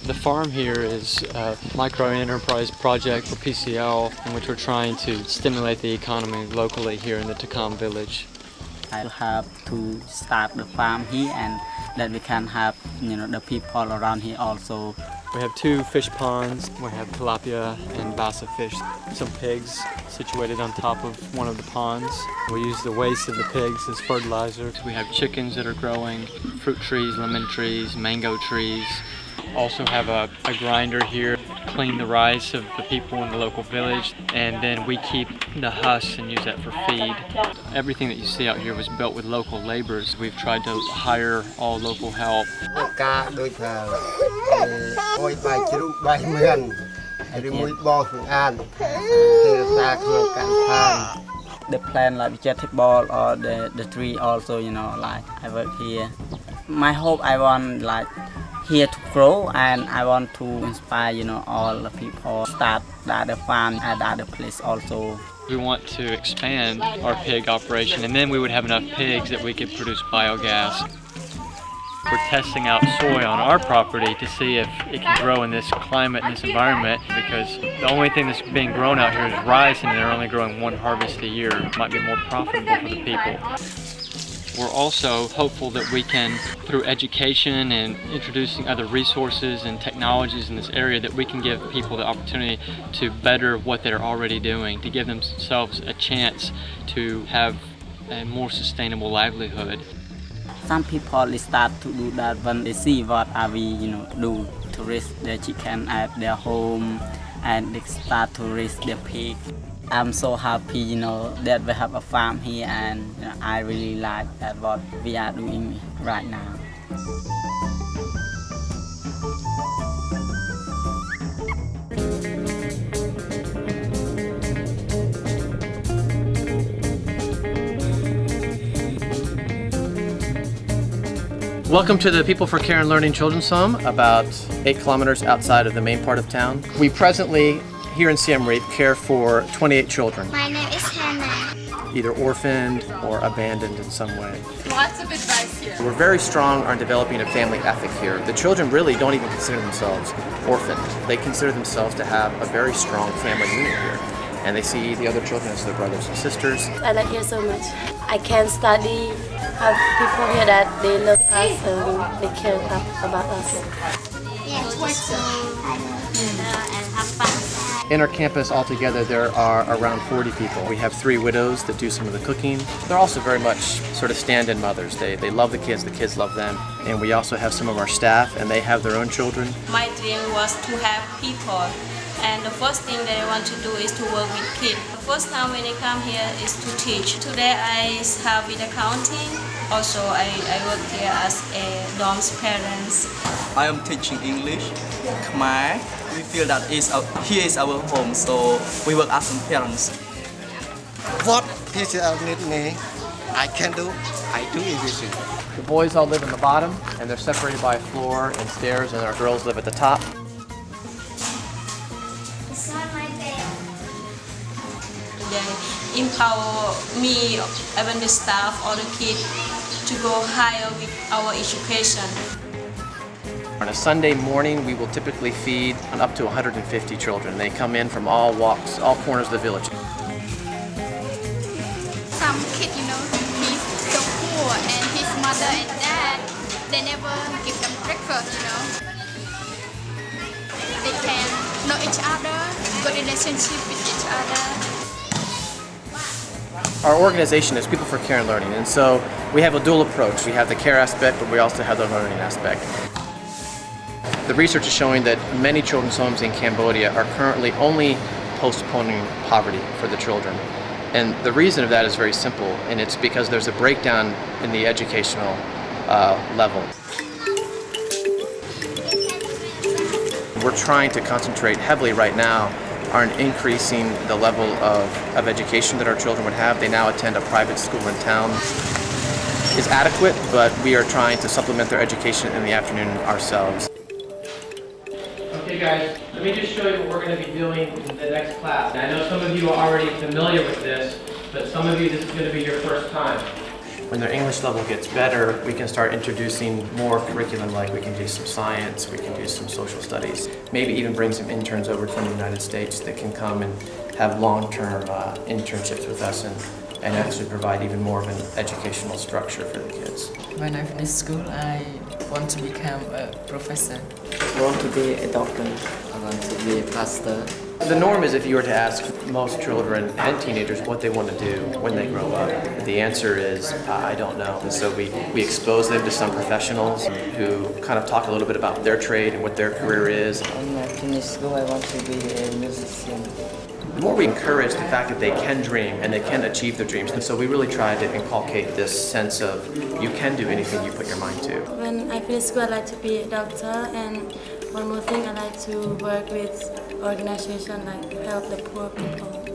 The farm here is a micro-enterprise project for PCL in which we're trying to stimulate the economy locally here in the Takam village. I have to start the farm here and that we can have the people around here also. We have 2 fish ponds. We have tilapia and bassa fish. Some pigs situated on top of one of the ponds. We use the waste of the pigs as fertilizer. We have chickens that are growing, fruit trees, lemon trees, mango trees. Also have a grinder here, clean the rice of the people in the local village, and then we keep the husks and use that for feed. Everything that you see out here was built with local laborers. We've tried to hire all local help. The plant like vegetable or the tree also, like I work here. My hope I want like here to grow, and I want to inspire all the people start the other farm at the other place also. We want to expand our pig operation, and then we would have enough pigs that we could produce biogas. We're testing out soy on our property to see if it can grow in this climate and this environment, because the only thing that's being grown out here is rice, and they're only growing 1 harvest a year. It might be more profitable for the people. We're also hopeful that we can, through education and introducing other resources and technologies in this area, that we can give people the opportunity to better what they're already doing, to give themselves a chance to have a more sustainable livelihood. Some people they start to do that when they see what we do to raise their chicken at their home, and they start to raise their pig. I'm so happy, that we have a farm here, and I really like that what we are doing right now. Welcome to the People for Care and Learning Children's Home, about 8 kilometers outside of the main part of town. We presently, here in Siem Reap, care for 28 children. My name is Hannah. Either orphaned or abandoned in some way. Lots of advice here. We're very strong on developing a family ethic here. The children really don't even consider themselves orphaned. They consider themselves to have a very strong family unit here. And they see the other children as their brothers and sisters. I like here so much. I can study, have people here that they love us and they care about us. Yes, work and have fun. In our campus altogether, there are around 40 people. We have 3 widows that do some of the cooking. They're also very much sort of stand-in mothers. They love the kids love them. And we also have some of our staff, and they have their own children. My dream was to have people, and the first thing that I want to do is to work with kids. The first time when I come here is to teach. Today I have with accounting. Also I work here as a dorm's parents. I am teaching English, Khmer. We feel that here is our home, so we work as some parents. What PCL need me, I can do. I do everything. The boys all live in the bottom, and they're separated by a floor and stairs, and our girls live at the top. It's not my bed. They empower me, even the staff or the kids, to go higher with our education. On a Sunday morning, we will typically feed up to 150 children. They come in from all walks, all corners of the village. Some kid, he's so poor, and his mother and dad, they never give them breakfast, They can know each other, good relationship with each other. Our organization is People for Care and Learning, and so we have a dual approach. We have the care aspect, but we also have the learning aspect. The research is showing that many children's homes in Cambodia are currently only postponing poverty for the children. And the reason of that is very simple, and it's because there's a breakdown in the educational level. We're trying to concentrate heavily right now on increasing the level of education that our children would have. They now attend a private school in town. It's adequate, but we are trying to supplement their education in the afternoon ourselves. Okay guys, let me just show you what we're going to be doing in the next class. I know some of you are already familiar with this, But some of you, this is going to be your first time. When their English level gets better, we can start introducing more curriculum, like we can do some science, we can do some social studies, maybe even bring some interns over from the United States that can come and have long-term internships with us and actually provide even more of an educational structure for the kids. When I finish school, I want to become a professor. I want to be a doctor. I want to be a pastor. The norm is if you were to ask most children and teenagers what they want to do when they grow up, the answer is, I don't know. And so we expose them to some professionals who kind of talk a little bit about their trade and what their career is. When I finish school, I want to be a musician. The more we encourage the fact that they can dream and they can achieve their dreams, and so we really try to inculcate this sense of you can do anything you put your mind to. When I finish school, I like to be a doctor, and one more thing, I like to work with organizations like help the poor people.